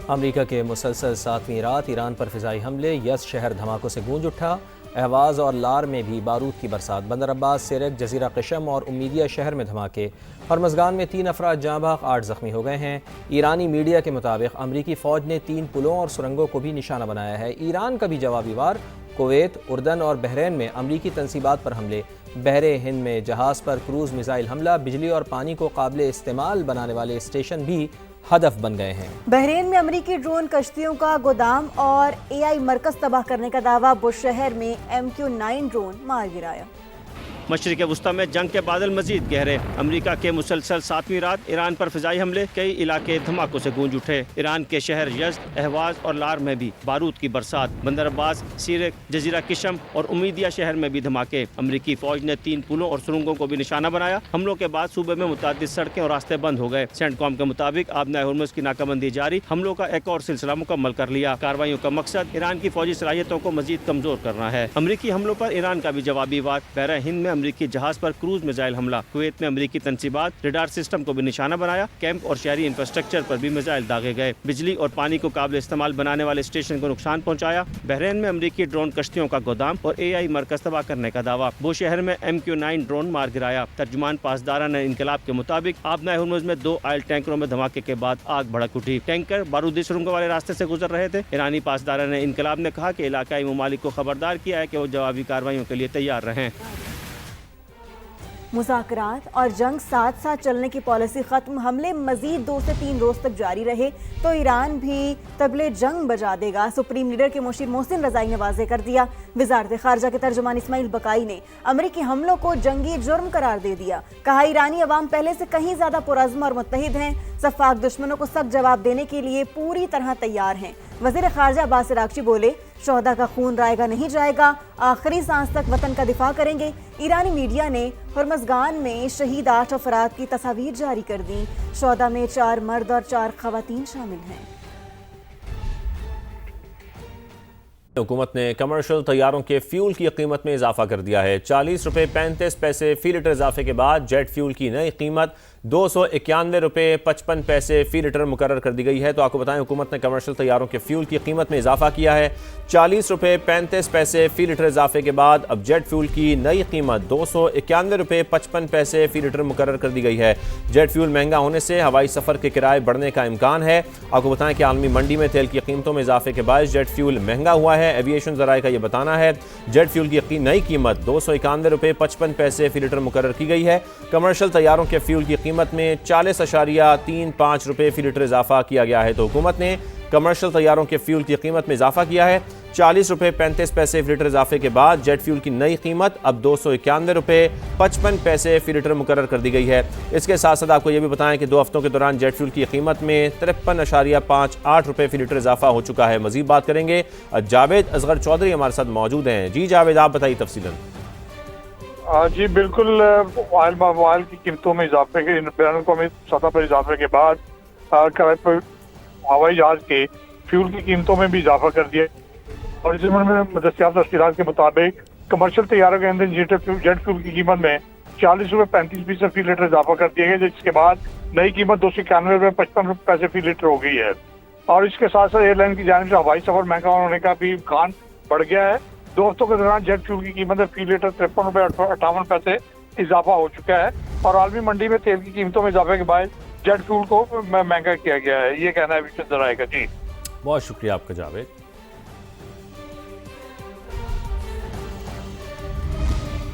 अमरीका के मुसलसल 7वीं रात ईरान पर फ़िज़ाई हमले, यज़ शहर धमाकों से गूंज उठा। अहवाज़ और लार में भी बारूद की बरसात। बंदर अब्बास, सिरक, जज़ीरा क़शम और उम्मीदिया शहर में धमाके। हरमज़गान में 3 अफराद जाँ बहक, 8 ज़ख्मी हो गए हैं। ईरानी मीडिया के मुताबिक अमरीकी फ़ौज ने 3 पुलों और सुरंगों को भी निशाना बनाया है। ईरान का भी जवाबी वार। कुवैत, उर्दन और बहरीन में अमरीकी तनसीबात पर हमले। बहरे हिंद में जहाज़ पर क्रूज़ मिसाइल हमला। बिजली और पानी को काबिल इस्तेमाल बनाने वाले स्टेशन भी हदफ बन गए हैं। बहरीन में अमरीकी ड्रोन कश्तियों का गोदाम और AI मरकज तबाह करने का दावा। बुश शहर में MQ-9 ड्रोन मार गिराया। मशरिक़ वुस्ता में जंग के बादल मजीद गहरे। अमरीका के मुसलसल 7वीं रात ईरान पर फ़िज़ाई हमले, कई इलाके धमाकों से गूंज उठे। ईरान के शहर यज़्द, अहवाज़ और लार में भी बारूद की बरसात। बंदर अब्बास, सिरक, जज़ीरा क़शम और उम्मीदिया शहर में भी धमाके। अमरीकी फ़ौज ने 3 पुलों और सुरंगों को भी निशाना बनाया। हमलों के बाद सूबे में मुतअद्दिद सड़कें और रास्ते बंद हो गए। सेंटकॉम के मुताबिक आबनाए हुर्मुज़ की नाकाबंदी जारी। हमलों का एक और सिलसिला मुकम्मल कर लिया। कार्रवाइयों का मकसद ईरान की फौजी सलाहियतों को मजीद कमजोर करना है। अमरीकी हमलों पर ईरान का भी जवाबी वार। बहरा हिंद में अमरीकी जहाज पर क्रूज मिसाइल हमला। कुवैत में अमरीकी तनसीबात, रडार सिस्टम को भी निशाना बनाया। कैंप और शहरी इंफ्रास्ट्रक्चर पर भी मिसाइल दागे गए। बिजली और पानी को काबिल इस्तेमाल बनाने वाले स्टेशन को नुकसान पहुंचाया। बहरीन में अमरीकी ड्रोन कश्तियों का गोदाम और AI मरकज तबाह करने का दावा। वो शहर में MQ-9 ड्रोन मार गिराया। तर्जुमान पासदारान इनकलाब के मुताबिक आबनाए हुर्मुज़ में 2 ऑयल टैंकरों में धमाके के बाद आग भड़क उठी। टैंकर बारूदी सुरंगों वाले रास्ते से गुजर रहे थे। ईरानी पासदारान इनकलाब ने कहा कि इलाकाई ममालिक को खबरदार किया है कि वो जवाबी कार्रवाइयों के लिए तैयार रहें। मुज़ाकरात और जंग साथ साथ चलने की पॉलिसी खत्म, हमले मजीद 2 से 3 रोज तक जारी रहे तो ईरान भी तबले जंग बजा देगा। सुप्रीम लीडर के मुशीर मोहसिन रज़ाई ने वाज़ेह कर दिया। वज़ारत ख़ारजा के तर्जुमान इस्माइल बकाई ने अमरीकी हमलों को जंगी जुर्म करार दे दिया। कहा ईरानी अवाम पहले से कहीं ज्यादा पुरअज़्म और मुत्तहिद हैं। सफ़ाक दुश्मनों को सख्त जवाब देने के लिए पूरी तरह तैयार हैं। वज़ीर ख़ारजा अब्बास अराग़ची बोले, शोहदा का खून रायगा नहीं जाएगा, आखिरी सांस तक वतन का दिफा करेंगे। ईरानी मीडिया ने हरमज़गान में शहीद 8 अफराद की तस्वीर जारी कर दी। शोहदा में 4 मर्द और 4 ख़वातीन शामिल हैं। हुकूमत ने कमर्शियल तैयारों के फ्यूल की कीमत में इजाफा कर दिया है। 40 रुपये 35 पैसे फी लीटर इजाफे के बाद जेट फ्यूल की नई कीमत 291 रुपये 55 पैसे फी लीटर मुकर्रर कर दी गई है। तो आपको बताएं, हुकूमत ने कमर्शियल तैयारों के फ्यूल की कीमत में इजाफा किया है। 40 रुपये 35 पैसे फी लीटर इजाफे के बाद अब जेट फ्यूल की नई कीमत 291 रुपये 55 पैसे फी लीटर मुकर्रर कर दी गई है। जेट फ्यूल महंगा होने से हवाई सफ़र के किराए बढ़ने का इम्कान है। आपको बताएं कि आलमी मंडी में तेल की कीमतों में इजाफे के बाद जेट फ्यूल महंगा हुआ है। एविएशन ज़राए का यह बताना है। जेट फ्यूल की नई कीमत 291 रुपये 55 पैसे फी लीटर मुकर्रर की गई है। कमर्शियल तैयारों के फ्यूल की कीमत में 40.35 रुपये फी लीटर इजाफा किया गया है। तो हुकूमत ने कमर्शियल तैयारों के फ्यूल की कीमत में इजाफा किया है। 40 रुपये 35 पैसे फी लीटर इजाफे के बाद जेट फ्यूल की नई कीमत अब 291 रुपये 55 पैसे फी लीटर मुकर्रर कर दी गई है। इसके साथ साथ आपको यह भी बताएं कि 2 हफ्तों के दौरान जेट फ्यूल की कीमत में 53.58 रुपये फी लीटर इजाफा हो चुका है। मजीद बात करेंगे, जावेद असगर चौधरी हमारे साथ मौजूद हैं। जी जावेद, आप बताइए तफसीलन। जी बिल्कुल, ऑयल की कीमतों में इजाफे के बैन अवी सतह पर इजाफे के बाद हवाई जहाज के फ्यूल की कीमतों में भी इजाफा कर दिया। और इस ज़माने में दस्तियाब तफसीलात के मुताबिक कमर्शियल तैयारों के अंदर जेट फ्यूल की कीमत में 40 रुपये 35 पैसे फी लीटर इजाफा कर दिया गया, जिसके बाद नई कीमत 291 रुपये 55 पैसे फी लीटर हो गई है। और इसके साथ साथ एयरलाइन की जानिब से हवाई सफर महंगा होने का भी इम्कान बढ़ गया है। 2 हफ्तों के दौरान जेट फ्यूल की कीमत में फी लीटर 53 रुपये 58 पैसे इजाफा हो चुका है। और आलमी मंडी में तेल की कीमतों में इजाफे के बाद जेट फ्यूल को महंगा किया गया है। ये कहना है विशेष जराए का। जी बहुत शुक्रिया आपका जावेद।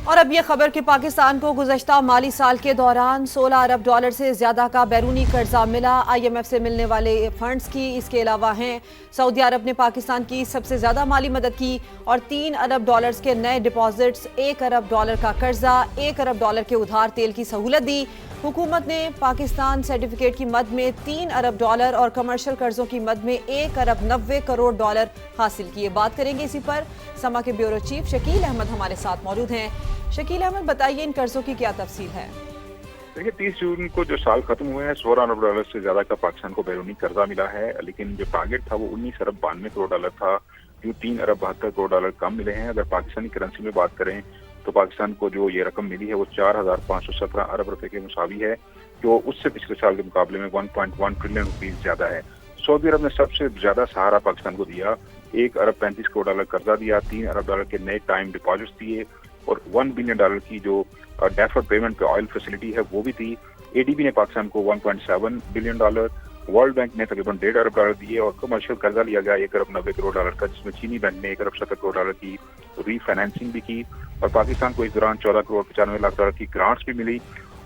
और अब ये खबर कि पाकिस्तान को गुज़श्ता माली साल के दौरान 16 अरब डॉलर से ज़्यादा का बैरूनी कर्जा मिला। IMF से मिलने वाले फंड्स की इसके अलावा हैं। सऊदी अरब ने पाकिस्तान की सबसे ज़्यादा माली मदद की और 3 अरब डॉलर्स के नए डिपॉजिट्स, 1 अरब डॉलर का कर्जा, 1 अरब डॉलर के उधार तेल की सहूलत दी। हुकूमत ने पाकिस्तान सर्टिफिकेट की मद में 3 अरब डॉलर और कमर्शियल कर्जों की मद में 1 अरब 90 करोड़ डॉलर हासिल किए। बात करेंगे इसी पर। समा के ब्यूरो चीफ शकील अहमद हमारे साथ मौजूद हैं। शकील अहमद, बताइए इन कर्जों की क्या तफसील है? देखिए, 30 जून को जो साल खत्म हुए हैं 16 अरब डॉलर से ज्यादा का पाकिस्तान को बैरूनी कर्जा मिला है, लेकिन जो टारगेट था वो 19 अरब 92 करोड़ डॉलर था। जो 3 अरब 72 करोड़ डॉलर कम मिले हैं। अगर पाकिस्तानी करेंसी में बात करें तो पाकिस्तान को जो ये रकम मिली है वो 4517 अरब रुपए के मुसावी है, जो उससे पिछले साल के मुकाबले में 1.1 ट्रिलियन रुपीज ज्यादा है। सऊदी अरब ने सबसे ज्यादा सहारा पाकिस्तान को दिया, 1 अरब 35 करोड़ डॉलर कर्जा दिया, 3 अरब डॉलर के नए टाइम डिपॉजिट्स दिए और $1 बिलियन की जो डेफर्ड पेमेंट पे ऑयल फैसिलिटी है वो भी थी। एडीबी ने पाकिस्तान को $1.7 बिलियन, वर्ल्ड बैंक ने तकरीबन $1.5 अरब दिए और कमर्शियल कर्जा लिया गया 1 अरब 90 करोड़ डॉलर का, जिसमें चीनी बैंक ने 1 अरब 70 करोड़ डॉलर की रीफाइनेंसिंग भी की और पाकिस्तान को इस दौरान 14 करोड़ 95 लाख डॉलर की ग्रांट्स भी मिली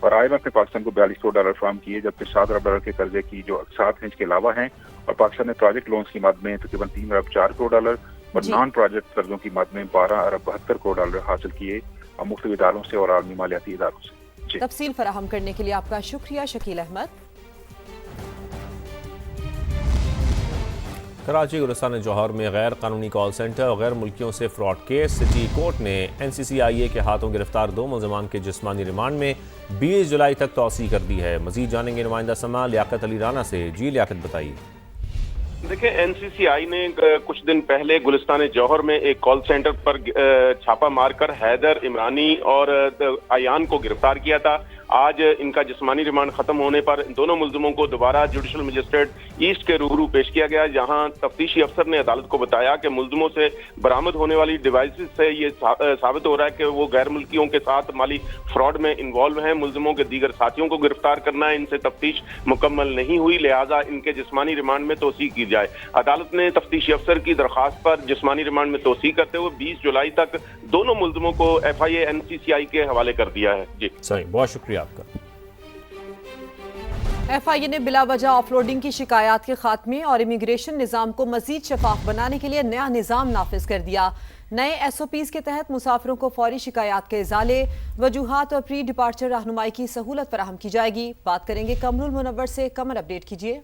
और IMF ने पाकिस्तान को 42 करोड़ डॉलर फराहम किए, जबकि 7 अरब डॉलर के कर्जे की जो अक़सात हैं इसके अलावा हैं और पाकिस्तान ने प्रोजेक्ट लोन्स की मद में तकरीबन 3 अरब 4 करोड़ डॉलर और नॉन प्रोजेक्ट कर्जों की मद में 12 अरब 72 करोड़ डॉलर हासिल किए और मुख्तलिफ इदारों से और आलमी मालियाती इदारों से। तफसील फराहम करने के लिए आपका शुक्रिया शकील अहमद। कराची गुलिस्तान जौहर में गैर कानूनी कॉल सेंटर और गैर मुल्कियों से फ्रॉड केस, सिटी कोर्ट ने NCCIA के हाथों गिरफ्तार 2 मुलजमान के जिस्मानी रिमांड में 20 जुलाई तक तौसी कर दी है। मजीद जानेंगे नुमाइंदा समा लियाकत अली राना से। जी लियाकत बताइए। देखिए, NCCI ने कुछ दिन पहले गुलिस्तान जौहर में एक कॉल सेंटर पर छापा मारकर हैदर, इमरानी और अयान को गिरफ्तार किया था। आज इनका जिस्मानी रिमांड खत्म होने पर दोनों मुल्जिमों को दोबारा जुडिशल मजिस्ट्रेट ईस्ट के रूबरू पेश किया गया, जहां तफ्तीशी अफसर ने अदालत को बताया कि मुल्जिमों से बरामद होने वाली डिवाइसेस से ये साबित हो रहा है कि वो गैर मुल्कियों के साथ माली फ्रॉड में इन्वॉल्व हैं। मुल्जिमों के दीगर साथियों को गिरफ्तार करना है, इनसे तफ्तीश मुकम्मल नहीं हुई, लिहाजा इनके जिस्मानी रिमांड में तोसी की जाए। अदालत ने तफ्तीशी अफसर की दरख्वास्त पर जिस्मानी रिमांड में तोसी करते हुए 20 जुलाई तक दोनों मुल्जिमों को FIA NCCI के हवाले कर दिया है। जी सही, बहुत शुक्रिया आपका। FIA ने बिला वजह ऑफलोडिंग की शिकायत के खात्मे और इमिग्रेशन निज़ाम को मजीद शफाफ बनाने के लिए नया निज़ाम नाफिज कर दिया। नए SOPs के तहत मुसाफिरों को फौरी शिकायत के इजाले, वजूहात और प्री डिपार्चर रहनुमाई की सहूलत फराहम की जाएगी। बात करेंगे कमरुल मुनव्वर से। कमर, अपडेट कीजिए।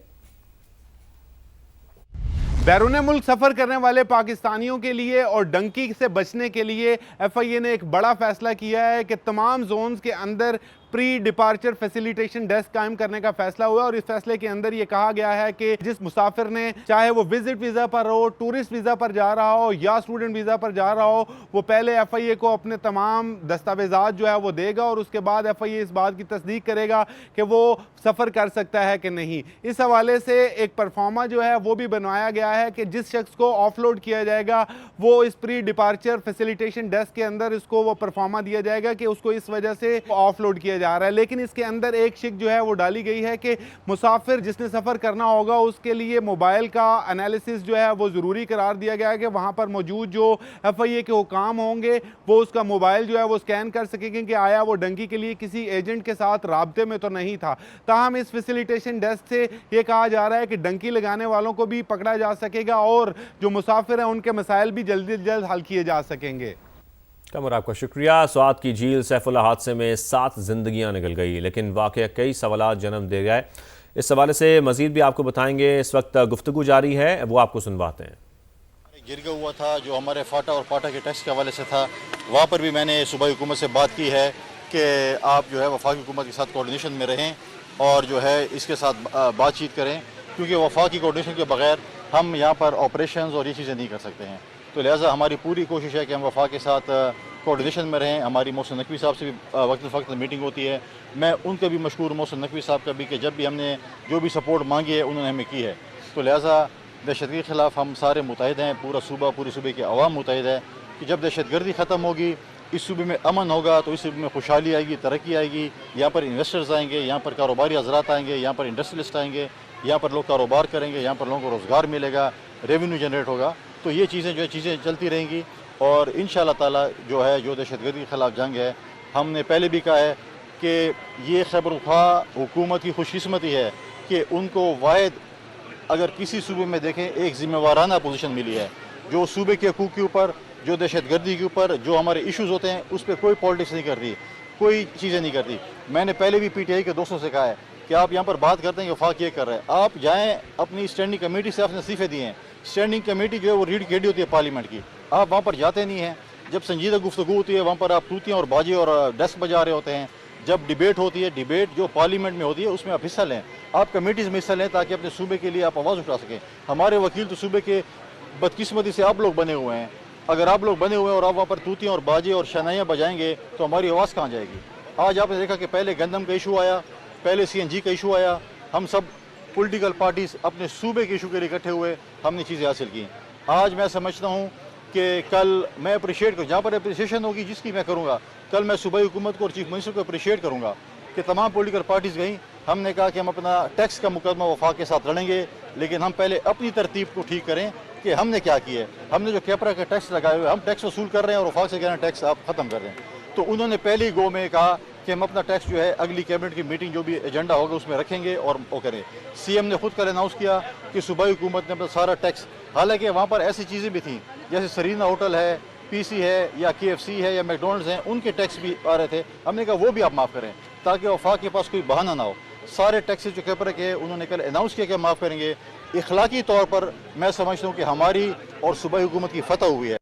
बैरून मुल्क सफर करने वाले पाकिस्तानियों के लिए और डंकी से बचने के लिए FIA ने एक बड़ा फैसला किया है कि तमाम जोन्स के अंदर प्री डिपार्चर फैसिलिटेशन डेस्क कायम करने का फैसला हुआ और इस फैसले के अंदर ये कहा गया है कि जिस मुसाफिर ने, चाहे वो विजिट वीज़ा पर हो, टूरिस्ट वीज़ा पर जा रहा हो या स्टूडेंट वीज़ा पर जा रहा हो, वो पहले FIA को अपने तमाम दस्तावेज़ात जो है वो देगा और उसके बाद FIA इस बात की तस्दीक करेगा कि वो सफ़र कर सकता है कि नहीं। इस हवाले से एक परफॉर्मा जो है वो भी बनवाया गया है कि जिस शख्स को ऑफलोड किया जाएगा वो इस प्री डिपार्चर फैसिलिटेशन डेस्क के अंदर इसको वो परफॉर्मा दिया जाएगा कि उसको इस वजह से ऑफलोड किया जा रहा है। लेकिन इसके अंदर एक शिक जो है वो डाली गई है कि मुसाफिर जिसने सफ़र करना होगा उसके लिए मोबाइल का एनालिसिस जो है वो ज़रूरी करार दिया गया है कि वहाँ पर मौजूद जो FIA के हुकाम होंगे वो उसका मोबाइल जो है वो स्कैन कर सकेंगे कि आया वो डंकी के लिए किसी एजेंट के साथ राब्ते में तो नहीं था। ताहम इस फैसिलिटेशन डेस्क से ये कहा जा रहा है कि डंकी लगाने वालों को भी पकड़ा जा सकेगा और जो मुसाफिर हैं उनके मसाइल भी जल्दी से जल्द हल किए जा सकेंगे। कमर, आपका शुक्रिया। स्वात की झील सैफुल्ला हादसे में 7 जिंदगियां निकल गई, लेकिन वाकया कई सवालात जन्म दे गए। इस हवाले से मजीद भी आपको बताएंगे। इस वक्त गुफ्तगू जारी है, वो आपको सुनवाते हैं। गिरगा हुआ था जो हमारे फाटा और पाटा के टैक्स के हवाले से था, वहाँ पर भी मैंने सूबाई हुकूमत से बात की है कि आप जो है वफाकी हुकूमत के साथ कोऑर्डिनेशन में रहें और जो है इसके साथ बातचीत करें, क्योंकि वफाकी कोऑर्डिनेशन के बगैर हम यहाँ पर ऑपरेशंस और ये चीज़ें नहीं कर सकते हैं। तो लिहाजा हमारी पूरी कोशिश है कि हम वफा के साथ कोऑर्डिनेशन में रहें। हमारी मोहसिन नकवी साहब से भी वक्त मीटिंग होती है। मैं उनके भी मशहूर मोहसिन नकवी साहब का भी कि जब भी हमने जो भी सपोर्ट मांगी है उन्होंने हमें की है। तो लिहाजा दहशत के ख़िलाफ़ हम सारे मुतहिद हैं, पूरा सूबा, पूरी सूबे की अवाम मुतहिद है कि जब दहशतगर्दी ख़त्म होगी, इस सूबे में अमन होगा तो इस सूबे में खुशहाली आएगी, तरक्की आएगी। यहाँ पर इन्वेस्टर्स आएंगे, यहाँ पर कारोबारी हज़रात आएंगे, यहाँ पर इंडस्ट्रियलिस्ट आएंगे, यहाँ पर लोग कारोबार करेंगे, यहाँ पर लोगों को रोज़गार मिलेगा, रेवेन्यू जनरेट होगा। तो ये चीज़ें जो है चीज़ें चलती रहेंगी और इंशाअल्लाह ताला जो है जो दहशतगर्दी के ख़िलाफ़ जंग है, हमने पहले भी कहा है कि ये खैबर खा हुकूमत की खुशकिस्मती है कि उनको वाहिद अगर किसी सूबे में देखें एक ज़िम्मेवाराना पोजीशन मिली है, जो सूबे के हकूक़ के ऊपर, जो दहशतगर्दी के ऊपर, जो हमारे इश्यूज़ होते हैं उस पर कोई पॉलिटिक्स नहीं करती, कोई चीज़ें नहीं करती। मैंने पहले भी PTI के दोस्तों से कहा है कि आप यहाँ पर बात करते हैं कि वफाक ये कर रहे हैं, आप जाएँ अपनी स्टैंडिंग कमेटी से आपने इस्तीफ़े दिए हैं। स्टैंडिंग कमेटी जो है वो रीड केडी होती है पार्लियामेंट की, आप वहाँ पर जाते नहीं हैं। जब संजीदा गुफ्तगू होती है वहाँ पर आप तूतियाँ और बाजी और डेस्क बजा रहे होते हैं। जब डिबेट होती है, डिबेट जो पार्लियामेंट में होती है उसमें आप हिस्सा लें, आप कमेटीज़ में हिस्सा लें ताकि अपने सूबे के लिए आप आवाज़ उठा सकें। हमारे वकील तो सूबे के बदकिस्मती से आप लोग बने हुए हैं। अगर आप लोग बने हुए हैं और आप वहाँ पर तूतियाँ और बाजी और शनाइयाँ बजाएंगे तो हमारी आवाज़ कहाँ जाएगी। आज आपने देखा कि पहले गंदम का इशू आया, पहले CNG का इशू आया, हम सब पॉलिटिकल पार्टीज अपने सूबे के इशू के लिए इकट्ठे हुए, हमने चीज़ें हासिल की। आज मैं समझता हूँ कि कल मैं अप्रिशिएट करूँ, जहाँ पर अप्रिसिएशन होगी जिसकी मैं करूँगा, कल मैं सूबाई हुकूमत को और चीफ मिनिस्टर को अप्रिशिएट करूँगा कि तमाम पॉलिटिकल पार्टीज़ गई। हमने कहा कि हम अपना टैक्स का मुकदमा वफाक के साथ लड़ेंगे, लेकिन हम पहले अपनी तरतीब को ठीक करें कि हमने क्या किया है। हमने जो कैपरा का टैक्स लगाए हुए, हम टैक्स वसूल कर रहे हैं और वफाक से कह रहे हैं टैक्स आप ख़त्म कर दें। तो उन्होंने पहले ही गो में कहा कि हम अपना टैक्स जो है अगली कैबिनेट की मीटिंग जो भी एजेंडा होगा उसमें रखेंगे और वो करें। सीएम ने खुद कल अनाउंस किया कि सूबाई हुकूमत ने अपना सारा टैक्स, हालांकि वहाँ पर ऐसी चीज़ें भी थीं जैसे सरीना होटल है, पीसी है या KFC है या मैकडोनल्ड्स हैं, उनके टैक्स भी आ रहे थे। हमने कहा वो भी आप माफ़ करें ताकि वफाक के पास कोई बहाना ना हो। सारे टैक्सेस जो कैपरा के उन्होंने कल अनाउंस किया कि माफ़ करेंगे। इखलाकी तौर पर मैं समझता हूँ कि हमारी और सूबाई हुकूमत की फतह हुई है।